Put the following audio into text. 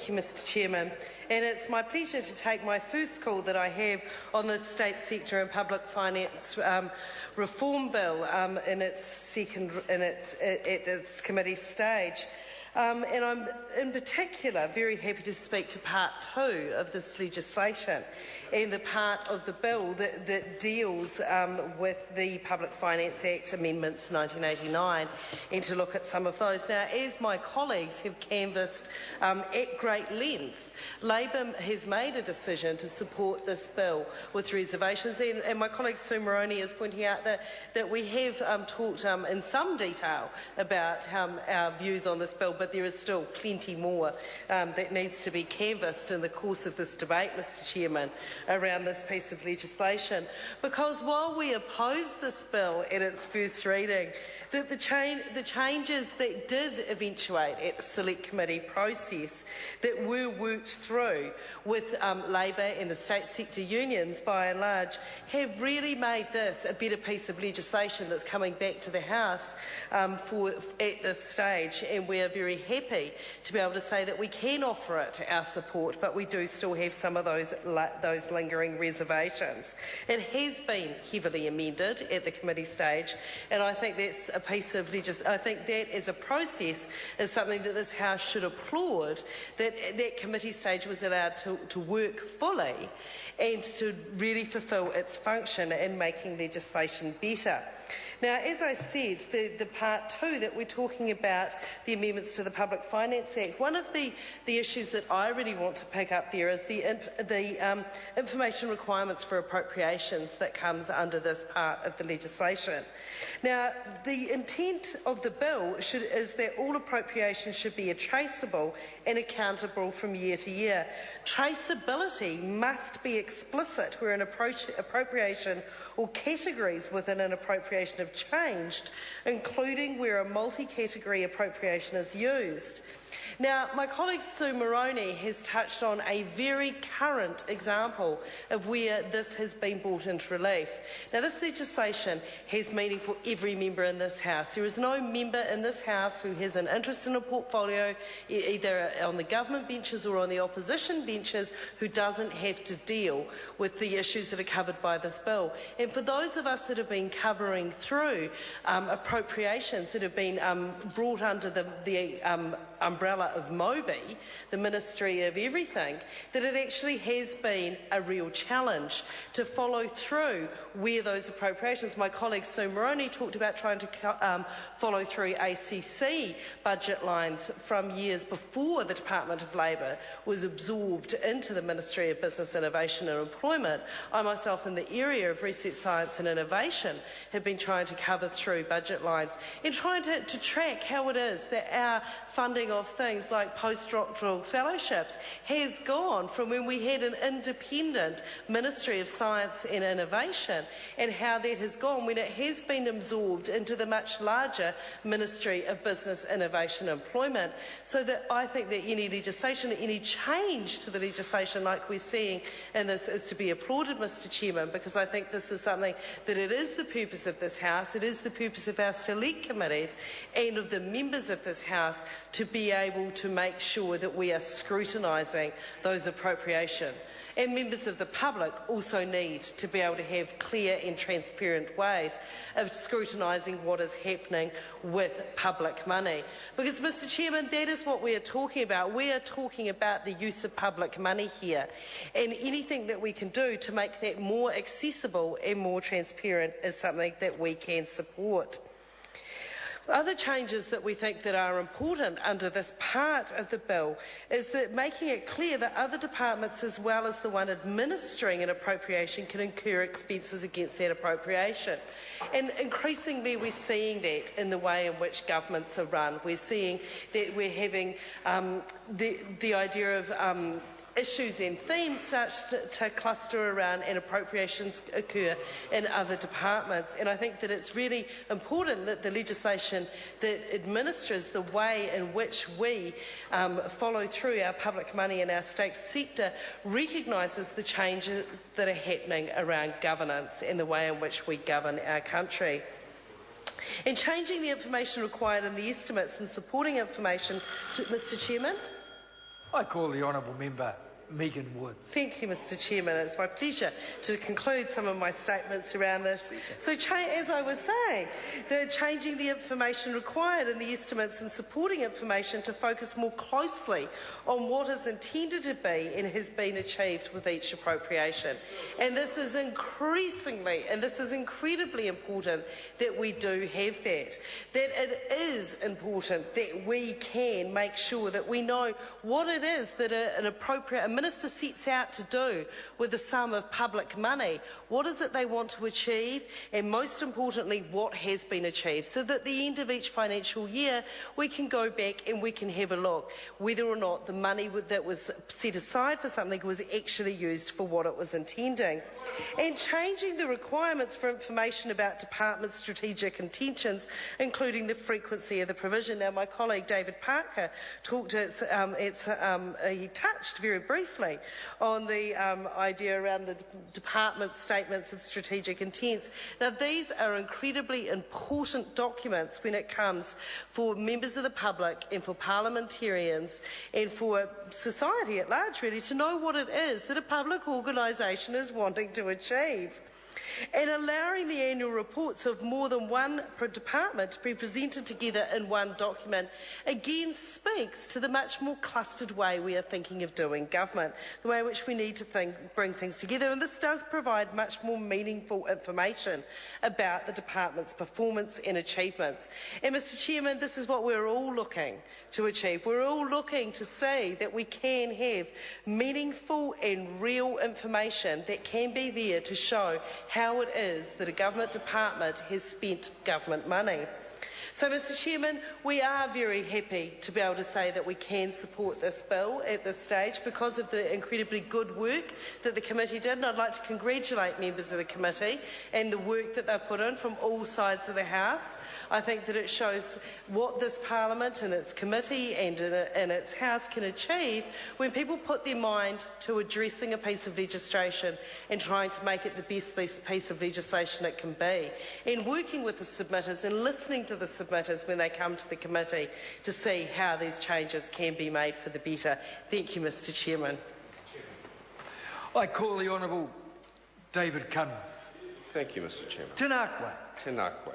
Thank you, Mr Chairman. And it's my pleasure to take my first call that I have on the State Sector and Public Finance Reform Bill at its committee stage. And I'm in particular very happy to speak to part 2 of this legislation and the part of the bill that deals with the Public Finance Act Amendments 1989 and to look at some of those. Now, as my colleagues have canvassed at great length, Labor has made a decision to support this bill with reservations, and my colleague Sue Moroney is pointing out that we have talked in some detail about our views on this bill, but there is still plenty more that needs to be canvassed in the course of this debate, Mr Chairman, around this piece of legislation. Because while we oppose this bill in its first reading, the changes that did eventuate at the Select Committee process that were worked through with Labor and the state sector unions by and large have really made this a better piece of legislation that's coming back to the House at this stage, and we are very happy to be able to say that we can offer it our support, but we do still have some of those lingering reservations. It has been heavily amended at the committee stage, and I think that's a piece of I think that as a process is something that this House should applaud, that committee stage was allowed to work fully and to really fulfil its function in making legislation better. Now, as I said, the part 2 that we're talking about, the amendments to the Public Finance Act, one of the issues that I really want to pick up there is the information requirements for appropriations that comes under this part of the legislation. Now, the intent of the bill is that all appropriations should be traceable and accountable from year to year. Traceability must be explicit where an appropriation or categories within an appropriation have changed, including where a multi-category appropriation is used. Now, my colleague Sue Moroney has touched on a very current example of where this has been brought into relief. Now, this legislation has meaning for every member in this House. There is no member in this House who has an interest in a portfolio, either on the government benches or on the opposition benches, who doesn't have to deal with the issues that are covered by this bill. And for those of us that have been covering through appropriations that have been brought under the umbrella of MOBI, the Ministry of Everything, that it actually has been a real challenge to follow through where those appropriations. My colleague Sue Moroney talked about trying to follow through ACC budget lines from years before the Department of Labor was absorbed into the Ministry of Business, Innovation and Employment. I myself, in the area of research, science and innovation, have been trying to cover through budget lines and trying to track how it is that our funding of things like postdoctoral fellowships has gone from when we had an independent Ministry of Science and Innovation, and how that has gone when it has been absorbed into the much larger Ministry of Business, Innovation and Employment. So that I think that any legislation, any change to the legislation like we're seeing in this is to be applauded, Mr Chairman, because I think this is something that it is the purpose of this House, it is the purpose of our select committees and of the members of this House to be able to make sure that we are scrutinising those appropriations. And members of the public also need to be able to have clear and transparent ways of scrutinising what is happening with public money. Because, Mr Chairman, that is what we are talking about. We are talking about the use of public money here, and anything that we can do to make that more accessible and more transparent is something that we can support. Other changes that we think that are important under this part of the bill is that making it clear that other departments as well as the one administering an appropriation can incur expenses against that appropriation. And increasingly we're seeing that in the way in which governments are run. We're seeing that we're having the idea of issues and themes such to cluster around and appropriations occur in other departments. And I think that it's really important that the legislation that administers the way in which we follow through our public money in our state sector recognises the changes that are happening around governance and the way in which we govern our country. And changing the information required in the estimates and supporting information, Mr Chairman, I call the honourable member Megan Woods. Thank you, Mr Chairman. It's my pleasure to conclude some of my statements around this. So, as I was saying, they're changing the information required in the estimates and supporting information to focus more closely on what is intended to be and has been achieved with each appropriation. And this is incredibly important that we do have that. That it is important that we can make sure that we know what it is that a minister sets out to do with the sum of public money. What is it they want to achieve, and most importantly, what has been achieved, so that at the end of each financial year we can go back and we can have a look whether or not the money that was set aside for something was actually used for what it was intending. And changing the requirements for information about department strategic intentions, including the frequency of the provision. Now, my colleague David Parker talked he touched very briefly on the idea around the department statements of strategic intents. Now, these are incredibly important documents when it comes for members of the public and for parliamentarians and for society at large, really, to know what it is that a public organisation is wanting to achieve. And allowing the annual reports of more than one department to be presented together in one document again speaks to the much more clustered way we are thinking of doing government, the way in which we need to bring things together. And this does provide much more meaningful information about the department's performance and achievements. And, Mr Chairman, this is what we're all looking to achieve. We're all looking to see that we can have meaningful and real information that can be there to show how it is that a government department has spent government money. So, Mr Chairman, we are very happy to be able to say that we can support this bill at this stage because of the incredibly good work that the committee did, and I'd like to congratulate members of the committee and the work that they've put in from all sides of the House. I think that it shows what this Parliament and its committee and its House can achieve when people put their mind to addressing a piece of legislation and trying to make it the best piece of legislation it can be, and working with the submitters and listening to the submitters when they come to the committee to see how these changes can be made for the better. Thank you, Mr Chairman. I call the Honourable David Cummins. Thank you, Mr Chairman. Tēnā koe. Tēnā koe.